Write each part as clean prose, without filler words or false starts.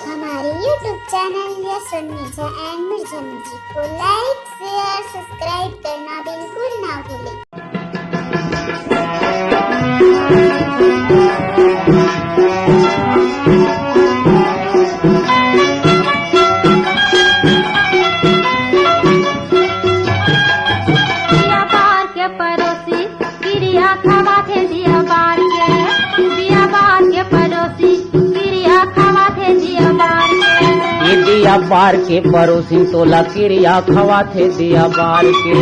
हमारे YouTube channel yes media and Mirza music को like, share, subscribe करना बिल्कुल ना भूलें। दिया बार के पड़ोसी तोला क्रिया खवा थे दिया बार के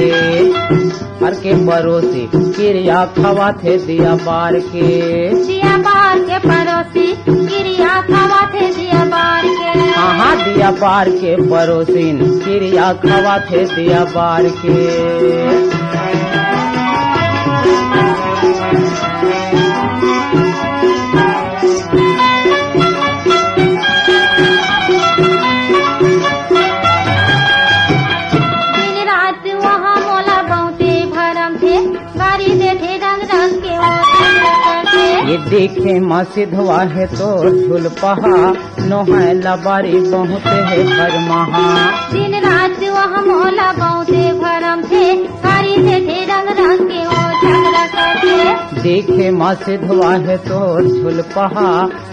हर के पड़ोसी क्रिया खवा थे दिया बार के पड़ोसी क्रिया खवा थे दिया बार के। हाँ दिया बार के पड़ोसी क्रिया खवा थे दिया बार के। ये देखे मसिधवा है तो झुल पहा नोहे लबारी बहुत है घर महा। दिन रात वह मोला बहुते भरम थे सारी थे रंग रंग के वो झगड़ा करते। देखे मसिधवा है तो झुल पहा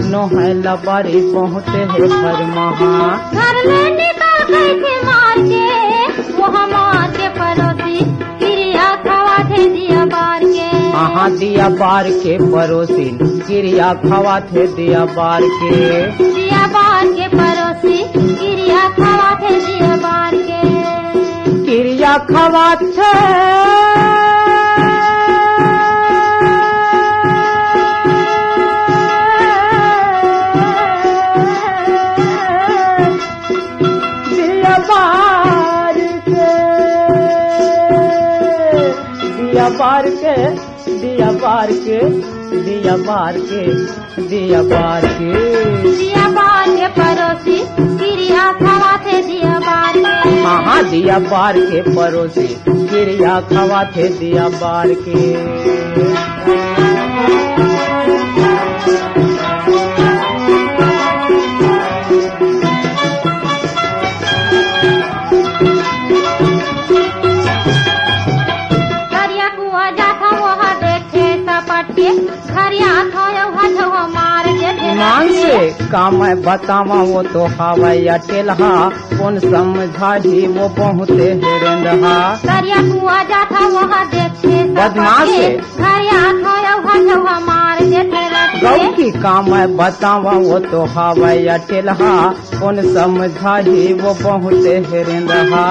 नोहे लबारी बहुत है घर महा। घर में निकाल गई थे मार के वो मार के पड़ोसी क्रिया खवा थे दिया बार के। हाँ दिया बार के पड़ोसी क्रिया खवा थे दिया बार के। दिया बार के पड़ोसी क्रिया खवा थे दिया बार के। क्रिया खवा थे दिया बार के। दिया बार के दिया बार के दिया बार के दिया बार के। दिया बार के पड़ोसी क्रिया खवा थे दिया बार के। हाँ दिया बार के पड़ोसी क्रिया खवा थे दिया बार के। से काम बतावा वो तो हवाया टेलहा कौन समझा ही वो बहुते हेरेंदहा। करिया कुआ जाता वहाँ देखे बदमाश गौ की काम बतावा वो तो हवाया टेलहा कौन समझा ही वो बहुते हेरेंदहा।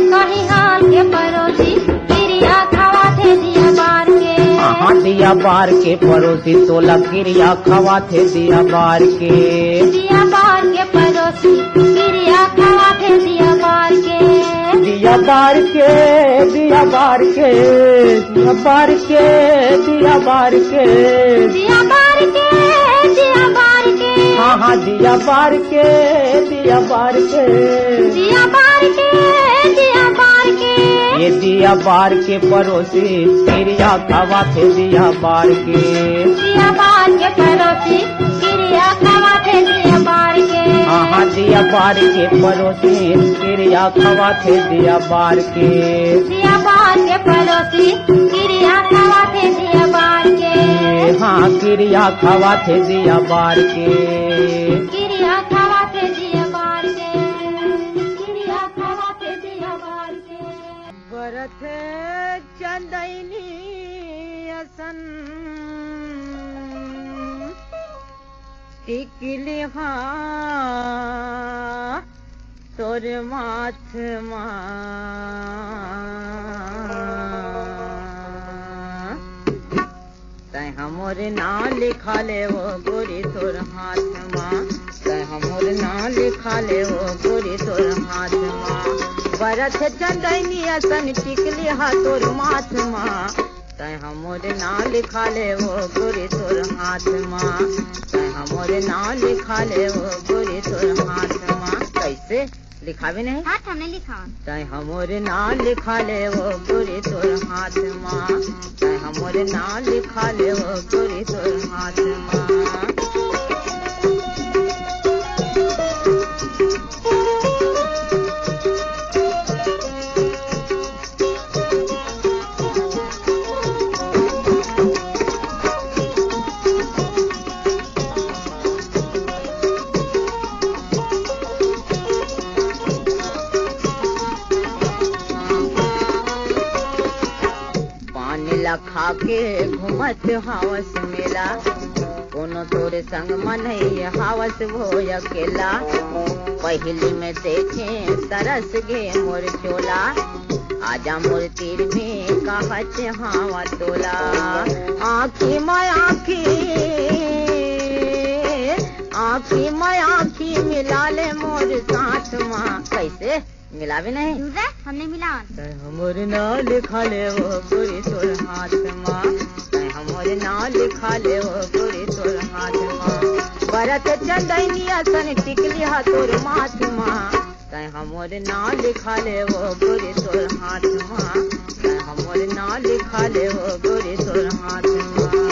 कहीं हाल के पड़ोसी क्रिया खवा थे दिया बार के। हाँ दिया बार के पड़ोसी तोला क्रिया खवा थे दिया बार के। दिया बार के पड़ोसी क्रिया खवा थे दिया बार के। दिया बार के दिया बार के दिया बार के दिया बार के दिया बार के दिया बार के। हाँ दिया बार के दिया बार के दिया बार के दिया बार के। ये दिया बार के पड़ोसी क्रिया खवा थे दिया बार के। दिया बार के पड़ोसी क्रिया खवा थे दिया बार के। हाँ दिया बार के पड़ोसी क्रिया खवा थे दिया बार के। दिया बार के पड़ोसी क्रिया खवा थे दिया बार के। हाँ क्रिया खवा थे दिया बार के। क्रिया खवा थे दिया बार के। क्रिया खवा थे दिया बार के। बरत चंदैनी असन टिकली हाँ तोर माथ तय हमोर नाम लिखा ले वो गोरी तोर हाथ माँ। तय हमोर नाम लिखा ले वो गोरी तोर हाथ माँ। बरत चंदैनी असन टिकली हा तोर माथ माँ। तय हमोर नाम लिखा ले वो गोरी तोर हाथ माँ। तय हमोर नाम लिखा ले वो गोरी तोर हाथ माँ। कैसे लिखावे नहीं? हाँ हमने लिखा। तय हमोर नाम लिखा ले वो गोरी तोर हाथ माँ। तय हमोर नाम लिखा ले वो गोरी तोर हाथ माँ। उठा के घुमत हावस मेला, कोनो तोरे संग मनई हावस वो अकेला, पहली में देखे तरस गे मोर चोला, आजा मोर तीर में कहत हावा तोला, आँखी में आँखी आँखी में आँखी मिला ले मोर साथ माँ। कैसे मिलावे नहीं हमने मिला हमर नाम लिखा ले वो गोरी तोर हाथ माँ, हमर नाम लिखा ले वो गोरी तोर हाथ माँ, बरत चंदनिया सन टिकली हा तोर माथ माँ, हमर नाम लिखा ले वो गोरी तोर हाथ माँ, हमर नाम लिखा ले वो गोरी तोर हाथ माँ।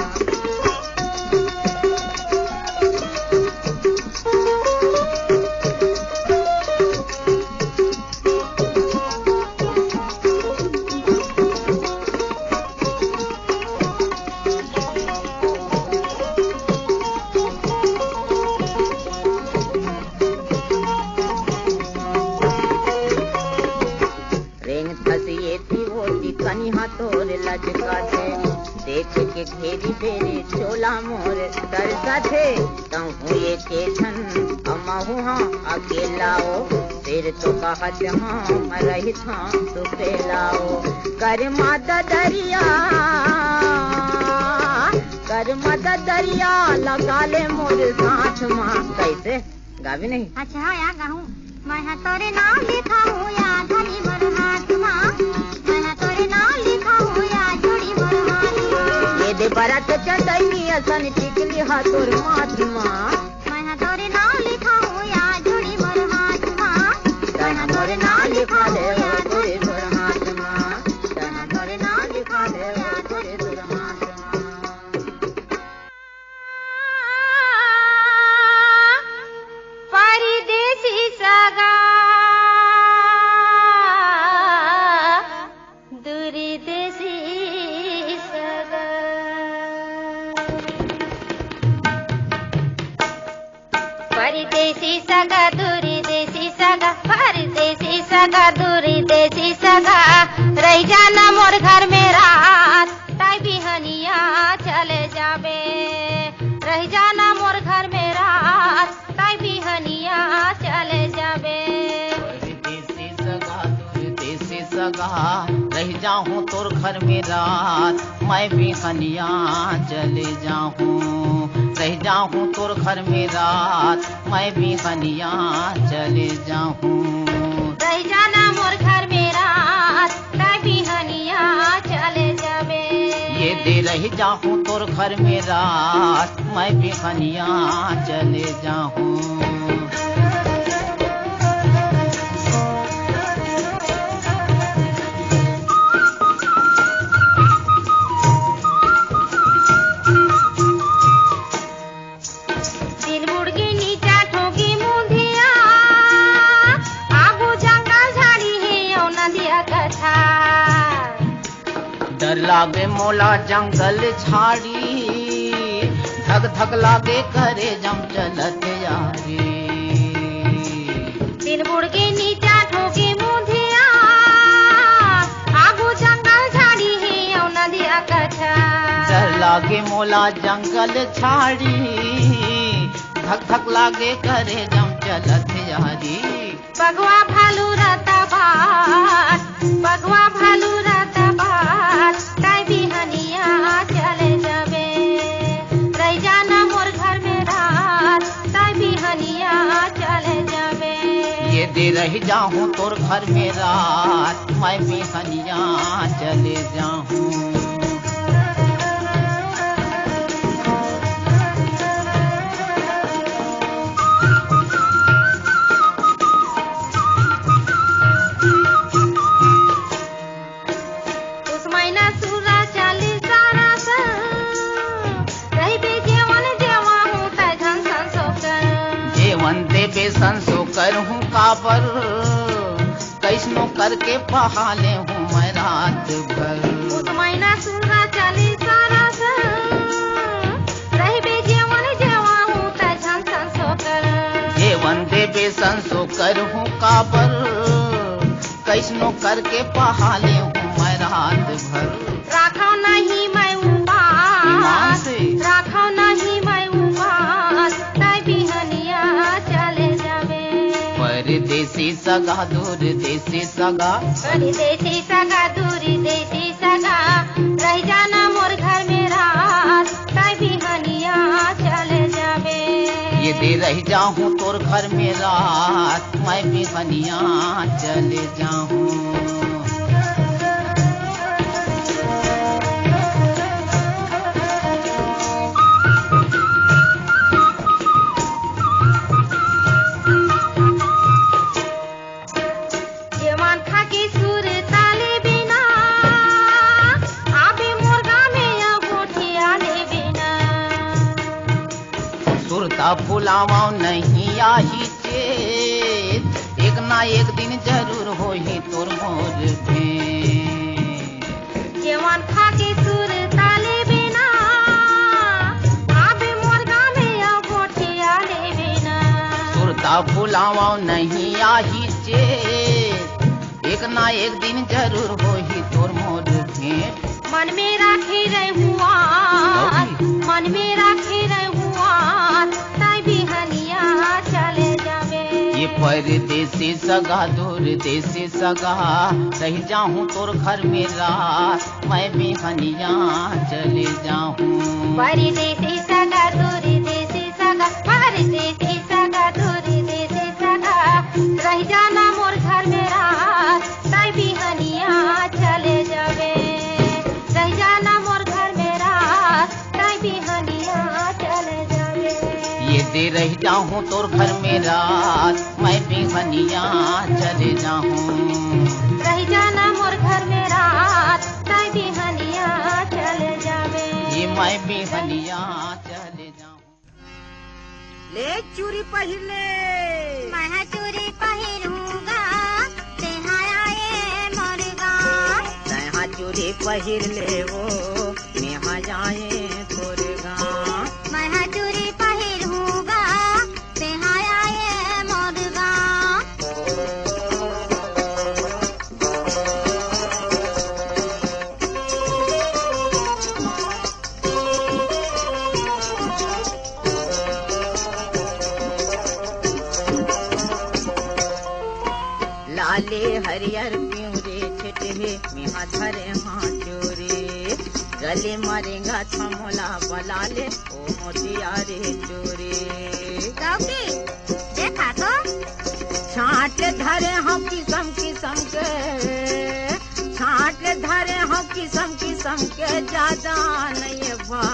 देख के घेरी बेरी चोला मोर तरसा थे, कहूँ ये केठन अमहू हाँ अकेलाओ, फिर तो कहत हाँ मरही था तो पेलाओ, कर मदद दरिया लगा ले मोर साथ माँ। कैसे गावी नहीं? अच्छा हाँ या गाऊं, मैं तोरे नाम लिखा हूँ या धनी बर हाथ माँ, मैं तोरे नाम लिखा हूँ या जोड़ी बर हाथ माँ, ये दे बरत चंदनी असन टिकली हा तोर माथ माँ, मैं तोरे नाम लिखा हूँ या जोड़ी बर हाथ माँ, मैं तोरे नाम लिखा ले वो गोरी तोर हाथ माँ, मैं तोरे नाम लिखा ले वो गोरी तोर हाथ माँ। परदेसी सगा दूरी देसी सगा, परदेसी सगा दूरी देसी सगा, परदेसी सगा दूरी देसी सगा, रह जाना मोर घर में रात ताई बिहनिया चले जाबे, रह जाना मोर घर में रात ताई बिहनिया चले जाबे, देसी सगा दूर देसी सगा, रह जाऊं तोर घर में रात मैं भी हनिया चले जाऊं, रह जाऊं तोर घर में रात मैं भी हनिया चले जाऊं, रह जाना मोर घर में रात ताई बिहनिया चले जाबे, ये दे रह जाऊं तोर घर में रात मैं भी हनिया चले जाऊं। दिल मुड़गी नीचा ठोगी मुंधिया, आगू जंगल झाड़ी है औ नदिया कथा, डर लागे मोला जंगल झाड़ी, धक धक लागे करे जम चलत यारी, दिल मुड़गी नीचा ठोगी मुंधिया, आगू जंगल झाड़ी है औ नदिया कथा, डर लागे मोला जंगल झाड़ी, धक धक लागे करे जम चलत यारी, बगवा भालू रहता बात, बगवा भालू रहता बात, ताई बिहनिया चले जाबे, रह जाना मोर घर में रात ताई बिहनिया चले जाबे, ये दे रह जाऊं तोर घर में रात मैं भी हनिया चले जाऊं। उस महीना सूरा चाली सारा सन, रही बे जेवन जेवा हूँ ताई धन संसो कर, जेवन देवे संसो कर हूँ काबर, कैसनो करके पहाले हूँ मैं रात भर, उस महीना सूरा चाली सारा सन, रही बे जेवन जेवा हूँ ताई धन संसो कर, जेवन देवे संसो कर हूँ काबर, कैसनो करके पहाले हूँ मैं रात भर, राखा नहीं मैं सगा दूर देसी सगा, परदेसी सगा दूरी देसी सगा, रह जाना मोर घर में रात, ताई बिहनिया चले जाबे। ये दे रह जाऊं तोर घर में रात, मैं बिहनिया चले जाऊं। जवान खा के सुर ताले बिना, आबे मोर गाँव में या गोठिया ले बिना। सुरता फुलावा नहीं आही चेत, एक ना एक दिन जरूर होही तोर मोर भेंट। जवान खा के सुर ताले बिना, आबे मोर गाँव में या गोठिया ले बिना। सुरता फुलावा नहीं आही चेत, एक ना एक दिन जरूर होही तोर मोर भेंट। मन में राखे रहुआ, मन में राखे रहुआ, ताई बिहनिया चले जावे। ये परदेसी सगा दूर देसी सगा, रह जाऊं तोर घर में रात, मैं बिहनिया चले जाऊं। परदेसी सगा दूरी देसी सगा, परदेसी सगा दूरी देसी सगा, रह जाना मोर घर में रात, ताई बिहनिया चले जावे। रह जाना मोर घर में रात, ताई बिहनिया चले जावे। ये दे रह जाऊं तोर घर में रात, मैं बिहनिया चले जाऊं। रह जाना मोर घर में रात, ताई बिहनिया चले जावे। ये मैं बिहनिया चले जाऊं। ले चूड़ी पहले, मैं चूड़ी पहिरूंगा, तेहाया ये मोरगा। तहाँ चूड़ी पहिर ले वो, नेहा जाए तोर गाँव। मैं चूड़ी पहिरूंगा, तेहाया ये मोरगा। लाले हरियर प्यूरे छिटे, मिहा धरे हाँ चोरे। गले मारेगा छमोला बलाले, ओ मोटिया रे चोरे। कौकी देखा तो, छाट धरे हम किसम किसम के, छाट धरे हम किसम किसम के, ज्यादा नहीं भा,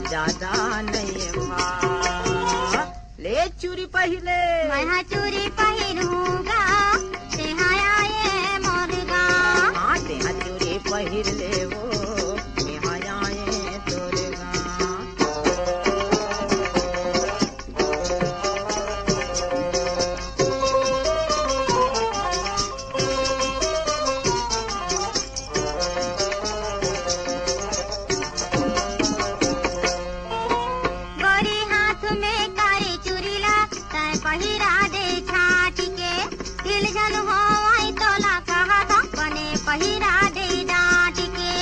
ज्यादा नहीं भा। ले चूड़ी पहले, मैं चूड़ी पहिरूंगा, तेहाया ये मोरगा। हाँ तेहा चूड़ी पहिर ले वो, नेहा जाए तोर गाँव। गोरी हाथ में कारी चूड़ीला, तै पहिरा दे छाट के। दिल जल हो आई तोला कहा था, बने पहिरा दे डांट के।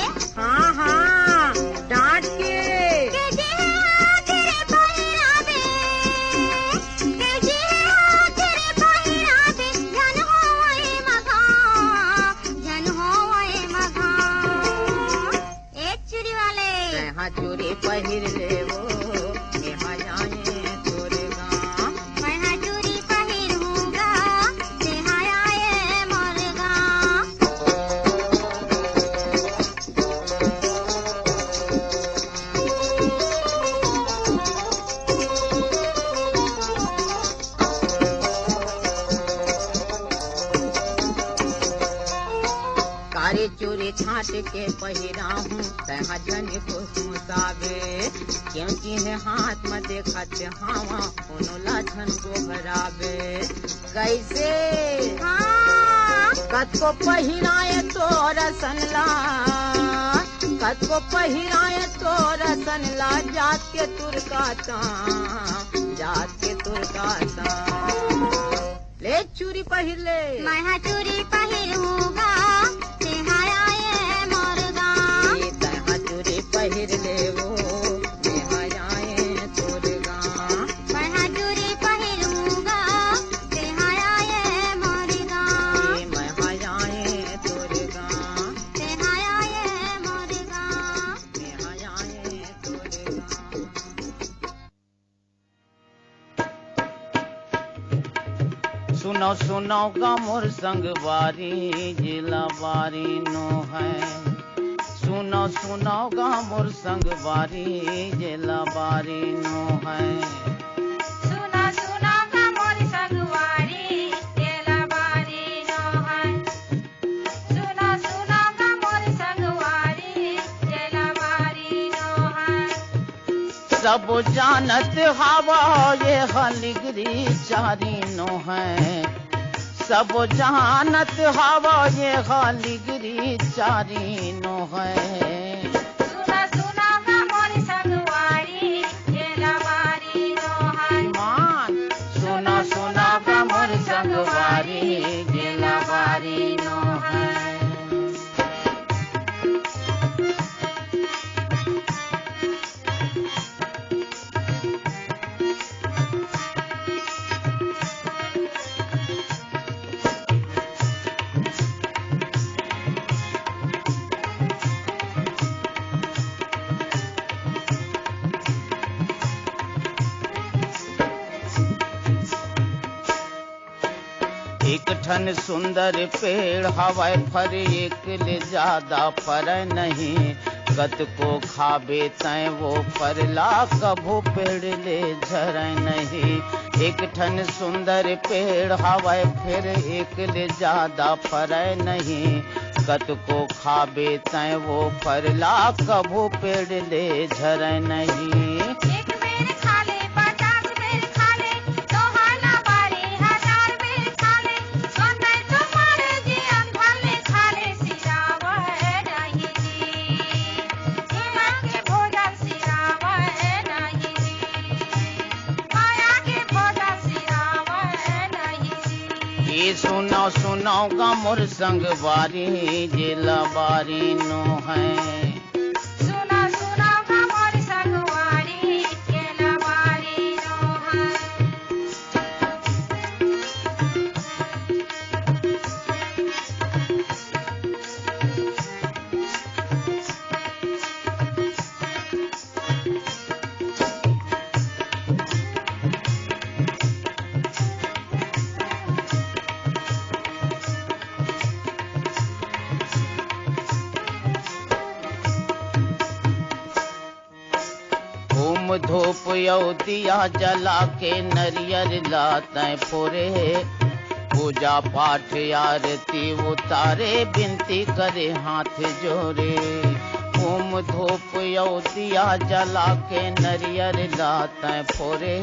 हाँ हाँ डांट के, के जी तेरे पहिरा दे, के जी तेरे पहिरा दे। जन हो आई मघा, जन हो आई मघा। ए चूड़ी वाले, तहाँ चूड़ी पहिर ले वो, नेहा जाए तोर गाँव। मैं चूड़ी पहिरूंगा, तेहाया ये मोरगा। कारे चूड़ी छाट के पहिरा हूँ, तहाँ जन को मुसाबे। क्योंकि है हाथ में देखत हावा, कोनो लाछन को हराबे। कैसे हाँ, कत को पहिराए तोर सनला, कत को पहिराए तोर सनला, जात के तुरकाता, जात के तुरकाता। ले चूड़ी पहिर ले, मैं चूड़ी पहिरूंगा, तेहाया ये मोरगा। ये तहाँ चूड़ी पहिर ले वो, नेहा जाए तोर गाँव। मैं चूड़ी पहिरूंगा, तेहाया ये मोरगा। सुनो सुनो का मोर संगवारी जिला बारी नो है। सुनो सुनो का मोर संगवारी जिला बारी नो है। सुना सुना का मोर संगवारी जेला बारी नो है। सुना सुना का मोर संगवारी जेला बारी नो है। सब जानत हवा ये हलिगरी चारी नो है। सब जानत हवा ये हलिगरी चारी नो है। सुना सुना का मोर संगवारी जेला बारी नो है। मान सुना सुना का मोर संगवारी जिला बारी नो है। एक ठन सुंदर पेड़ हवाए फर एक ले ज्यादा फर नहीं। कत को खाबे तय वो फरला कभू पेड़ ले झर नहीं। एक ठन सुंदर पेड़ हवाए फिर एक ले ज्यादा फर नहीं। कत को खाबे तय वो फरला कभू पेड़ ले झर नहीं। एक बेर खाले 50 बेर खाले दोहाला बारी 1000 बेर खाले। सोना तुम्हारे जी अंधाले खाले सिरावे नहीं जी। ईमान के भोजन सिरावे नहीं जी। माया के भोजन सिरावे नहीं जी। ये सुनो सुनो का मोर संगवारी जिला बारी नो है। सुना सुना का मोर संगवारी जेला बारी नो है। धूम धूप यौ दिया जला के नरियर लाते फोरे। पूजा पाठ आरती उतारे बिनती करे हाथ जोड़े। धूम धूप यौ दिया जला के नरियर लाते फोरे।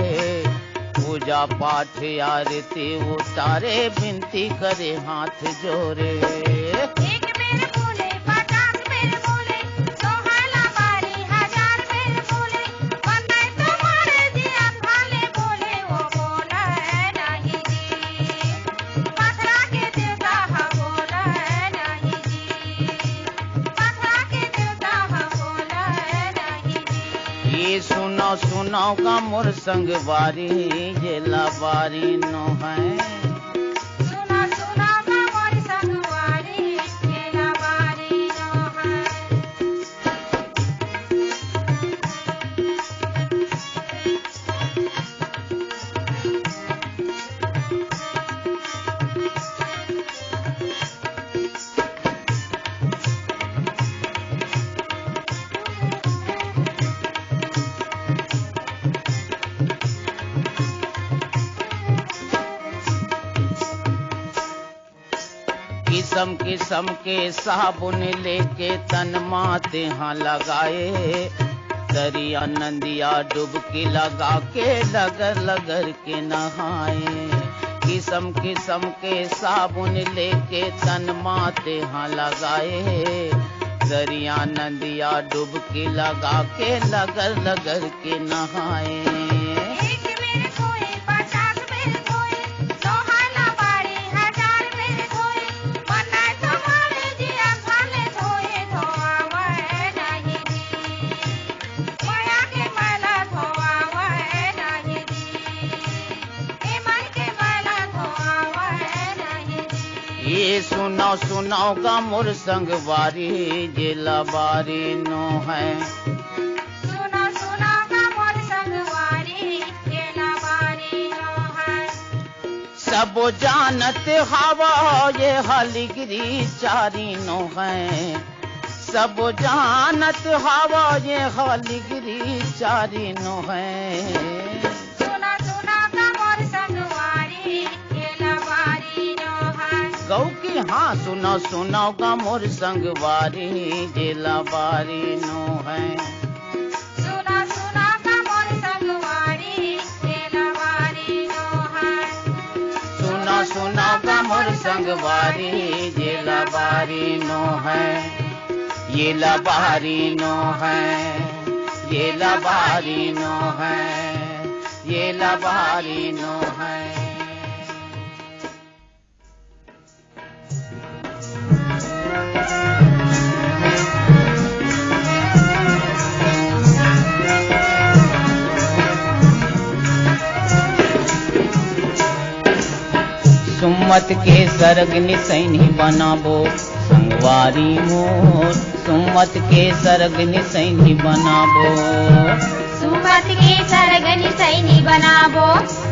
पूजा पाठ आरती उतारे बिनती करे हाथ जोड़े। एक बेर बोले 50 बेर बोले दोहाला बारी 1000 बेर बोले। वंदे तुम्हारे जी अंधाले बोले वो बोले नहीं जी। पथरा के देवता हा बोले नहीं जी। पथरा के देवता हा बोले नहीं जी। ये सुनो सुनो का मोर संगवारी जिला बारी नो है। सुना सुना का मोर संगवारी जेला बारी नो है। किस्म किस्म के साबुन लेके तन माते हाँ लगाए। दरिया नंदिया डुबकी लगा के लगल लगल के नहाए। किस्म किस्म के साबुन लेके तन माते हाँ लगाए। दरिया नंदिया डुबकी लगा के लगल लगल के नहाए। एक बेर कोई 50 बेर कोई दोहाला बारी 1000 बेर कोई। वंदे तुम्हारे जी अंधाले धोए धोआवे नहीं जी। माया के मैला धोआवे नहीं जी। ईमान के मैला धोआवे नहीं जी। ये सुनो सुनो का मोर संगवारी जिला बारी नो है। सुना सुना का मोर संगवारी जेला बारी नो है। सब सब जानत हवा ये हलिगिरी चारीनो है, सब जानत हवा ये हलिगिरी चारीनो है। सुना सुना का मोर संगवारी ये लबारी नो है। गौ की हाँ सुनो सुनो का मोर संगवारी ये लबारी नो है। सुना सुना का मोर संगवारी ये लबारी नो है। सुनो सुनो का मोर संगवारी ये लबारी नो है, ये लबारी नो है, ये लबारी नो है, ये लबारी नो है। सुमत के सरग निसैनी बनाबो संगवारी मोर, सुमत के सरग निसैनी बनाबो। सुमत के सरग निसैनी बनाबो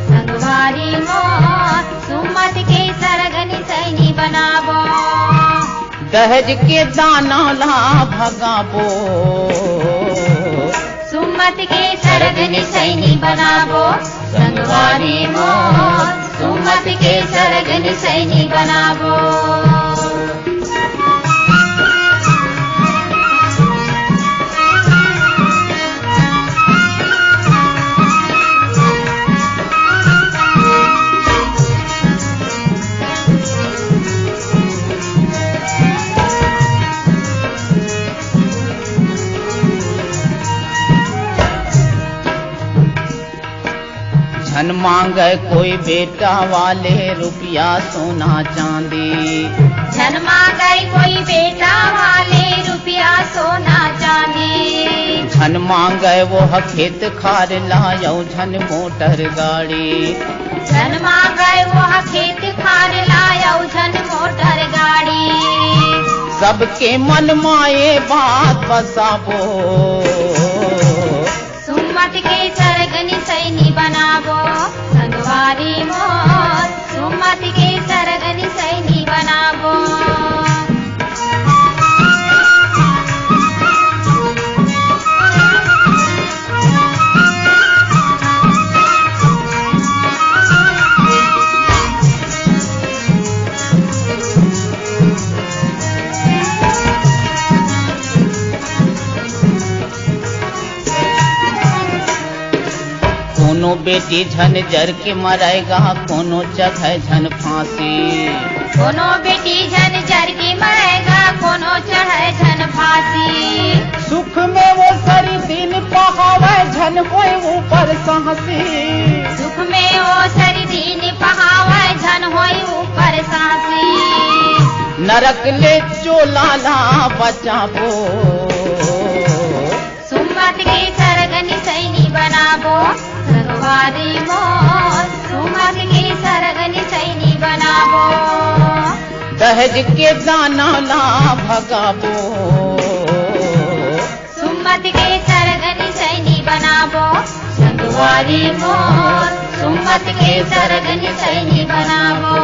संगवारी मोर, सुमत के सरग निसैनी बनाबो। दहेज के दाना ला भगाबो, सुमत के सरग निसैनी बनाबो संगवारी मोर, सुमत के सरग निसैनी बनाबो। धन मांगे कोई बेटा वाले रुपया सोना चांदी, धन मांगे कोई बेटा वाले रुपया सोना चांदी। धन मांगे वो खेत खार लायो धन मोटर गाड़ी, धन मांगे वो खेत खार लायो धन मोटर गाड़ी। सबके मन माए बात बसाबो, सुमत के सरग निसैनी बनाबो संगवारी मोर, सुमत के सरग निसैनी बनाबो। कोनो बेटी झन जर के मरेगा, कोनो चढ़े झन फांसी, कोनो बेटी झन जर के मरेगा, कोनो चढ़े झन फांसी। सुख में वो सारी दिन पहावे झन होए ऊपर साहसी, सुख में वो सारी दिन पहावे झन होए ऊपर साहसी। नरक ले चोलाला बचाबो, सुमत के सरग निसैनी बनाबो संगवारी मोर, सुमत के सरग निसैनी बनाबो। दहेज के दाना ला भगाबो, सुमत के सरग निसैनी बनाबो संगवारी मोर, सुमत के सरग निसैनी बनाबो।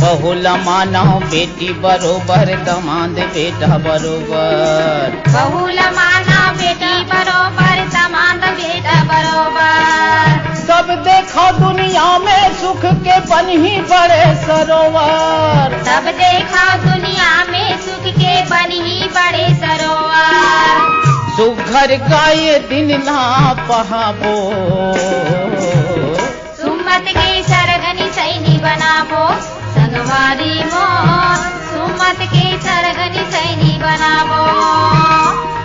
बहुला मानो बेटी बरोबर, दमाद बेटा बरोबर, बहुला माना बेटी बरोबर, दमाद बेटा बरोबर। सब देखो दुनिया में सुख के बनी बड़े सरोवर, सब देखा दुनिया में सुख के बनी बड़े सरोवर। सुघर गाये दिन ना पहाबो, सुमत के सरग निसैनी बनाबो संगवारी मोर, सुमत के सरग निसैनी बनाबो।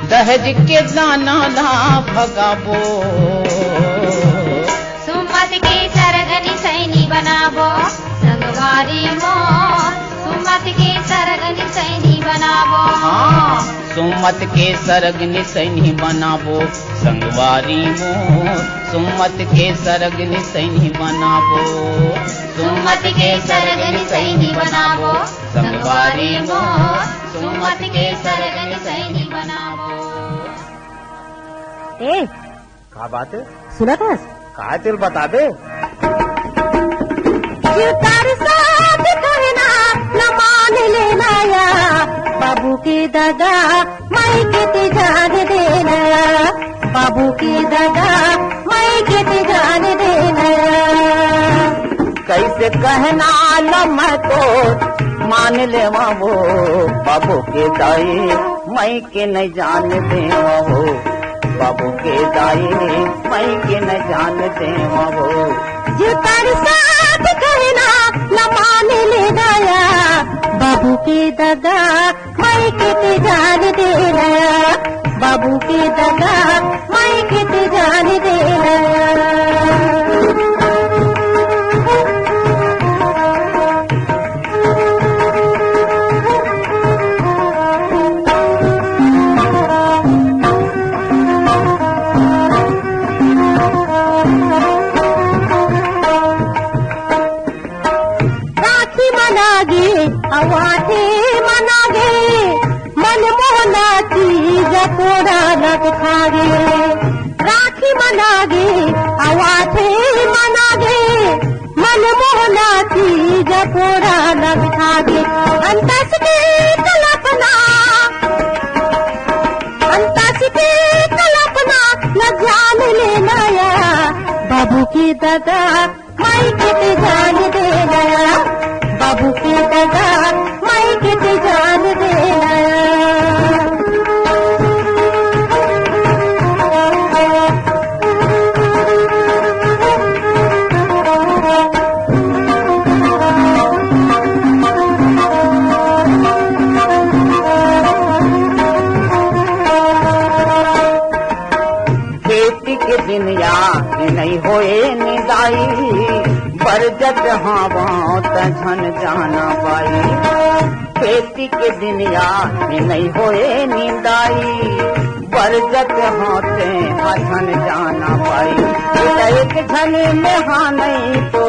दहेज के दाना ला भगाबो, सुमत के सरग निसैनी बनाबो संगवारी मोर, सुमत के सरग निसैनी बनाबो। हाँ सुमत के सरग निसैनी बनाबो संगवारी मोर, सुमत के सरग निसैनी बनाबो, सुमत के सरग निसैनी बनाबो संगवारी मोर, सुमत के सरग निसैनी बनाबो। ए का बात है? सुना था का तेल बता दे। तार साथ कहना न मान लेना या बाबू की दादा मैं के जान देना, बाबू की दादा मैं के जान देना। कैसे कहना न मैं तो मान लेवा वो, बाबू के दाई मैं के न जान देवा वो, बाबू के दाई मैं के न जान देवा वो। जो तार साथ कहना न मान लेना या बाबू के दादा मैं के जान देना, बाबू के दादा मैं के जान देना। अवाथे मनागे मन मोहना चीज कोड़ा न खागे, राखी मनागे अवाथे मनागे मन मोहना चीज कोड़ा न खागे। अंतस की कल्पना, अंतस की कल्पना न जान लेना या बाबू की दादा मैं के जान देना, बाबू के दादा मैं के जान देना। खेती के दिन या नहीं होए निदाई, बरजत हाँ झन जाना पाई। खेती के दिन या नहीं होए निदाई, बरजत हाथे झन जाना पाई। एक झन में हाँ नहीं तो,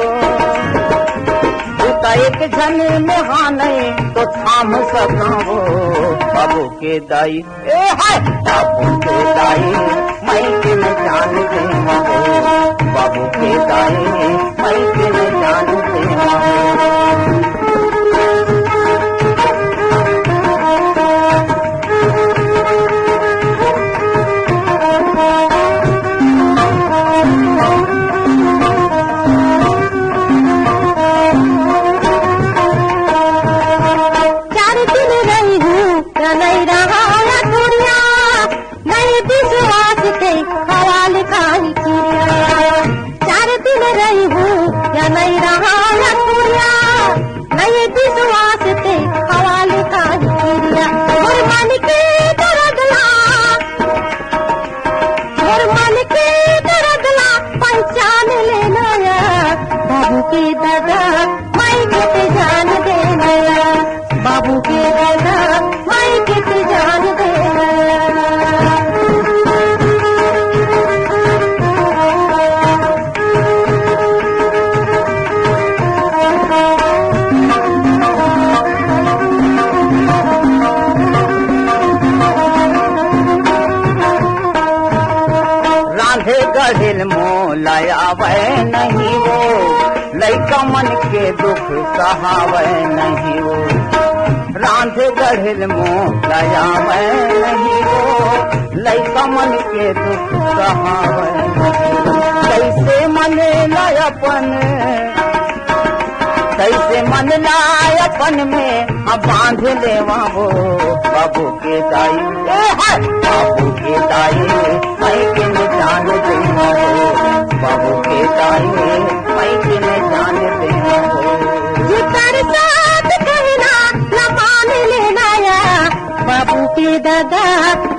एक झन में हाँ नहीं तो थाम सका वो, बाबू के दाई ए हाय बाबू के दाई मैं के न जान देवा हो, बाबू के दाई मैं के न जान देवा हो। गढ़िल मोलाया वह नहीं वो, लैका मन के दुख सहावे नहीं वो। रांधे गढ़िल मोलाया वह नहीं वो, लैका मन के दुख सहावे नहीं वो। कैसे मन लायपन, कैसे मन लायपन में अब बांध लेवा वो, बाबू के दाई बाबू के दाई मैं के न जान देवा हो, बाबू के दाई मैं के न जान देवा हो। ये तेरे साथ कहना न मान लेना या बाबू के दादा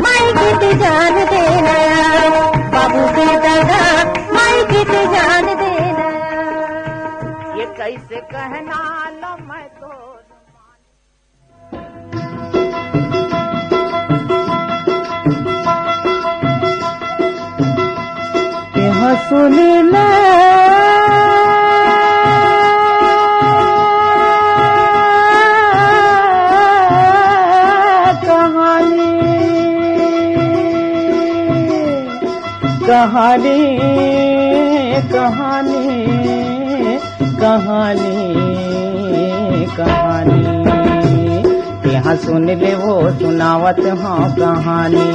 मैं के जान देना, बाबू के दादा मैं के जान देना। ये कैसे कहना लो मैं तो सुन ले कहानी कहानी कहानी कहानी कहानी यहाँ सुन ले वो सुनावत हाँ कहानी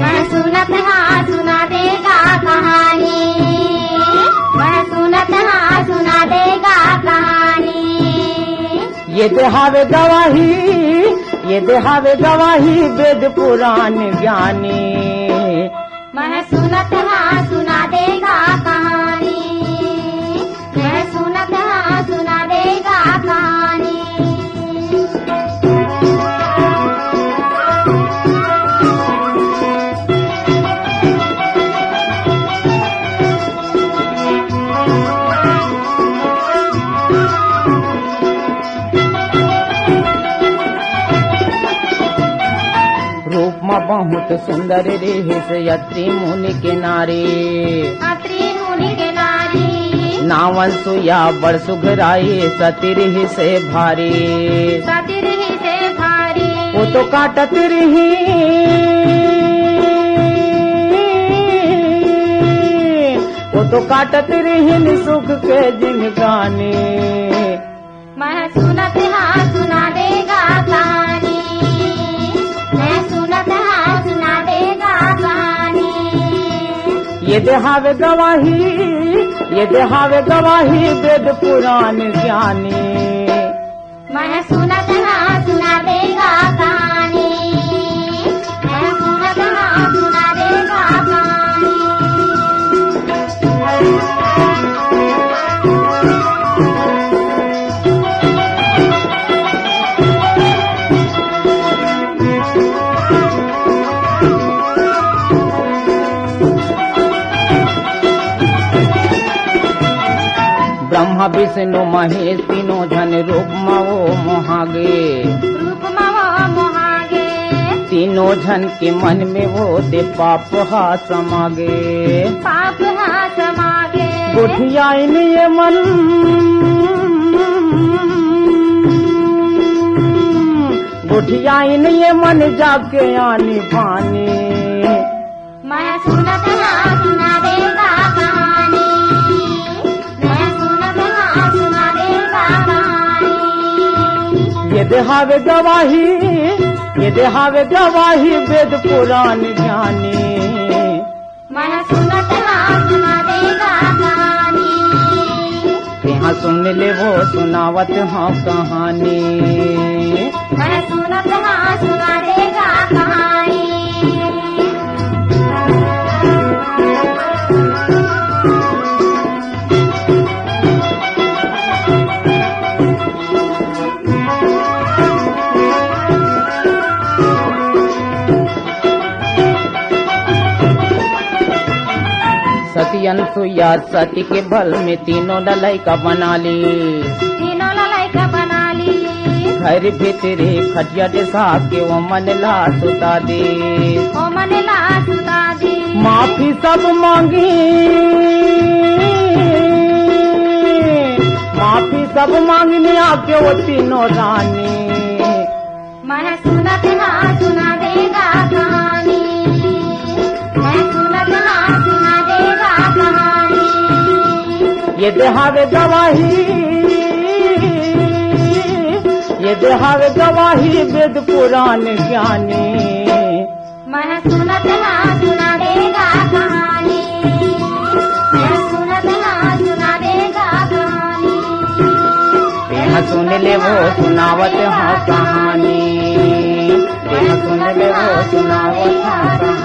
मैं सुनत हाँ सुना देगा कहानी मैं सुनत हाँ सुना देगा कहानी ये देहावे गवाही वेद पुराण ज्ञानी मैं सुनत हाँ सुना देगा कहानी मैं सुनत हाँ सुना देगा कहानी रूप में बहुत सुंदर रेहिस यत्री मुनि के नारी अत्रि मुनि के नारी नावन सुया बड़ सुघराई सतिर ही से भारी सतिर ही से भारी वो तो काटत रही वो तो काटत रही सुख के जिनगानी मैं सुनत हाँ सुना देगा कहानी मैं सुनत हाँ सुना देगा कहानी ये देहावे गवाही वेद पुराण ज्ञानी मैं सुनत हाँ सुना देगा कहानी मैं सुनत हाँ सुना देगा कहानी ब्रह्मा विष्णु महेश तीनों जन रूप मवो मोहागे रूप मवो मोहागे तीनों जन के मन में वो दे पाप हा समागे पाप हाँ समागे गोठियाइन ये मन गोठियाइन ये मन जाके आनी पानी मैं सुनत हाँ सुना देगा कहानी मैं सुनत हाँ सुना देगा कहानी ये देहावे गवाही वेद पुराण ज्ञानी मैं सुनत हाँ सुना देगा कहानी यहाँ सुन ले वो सुनावत हाँ कहानी मैं सुनत हाँ सुना देगा कहानी सती अनसुईया सती के बल में तीनों लड़का बना ली तीनों लड़का बना ली घर भीतरे खटिया डेसा के वो मन ला सुता दे ओ मन ला सुता दी माफी सब मांगी माफी सब मांगने आके वो तीनों रानी मैं सुनत हाँ सुना देगा कहानी मैं सुनत हाँ सुना देगा कहानी ये देहावे गवाही वेद पुराण ज्ञानी मैं सुनत हाँ सुना देगा कहानी मैं सुनत हाँ सुना देगा कहानी यहाँ सुन ले वो सुनावत हाँ कहानी यहाँ सुन ले वो सुनावत हाँ कहानी।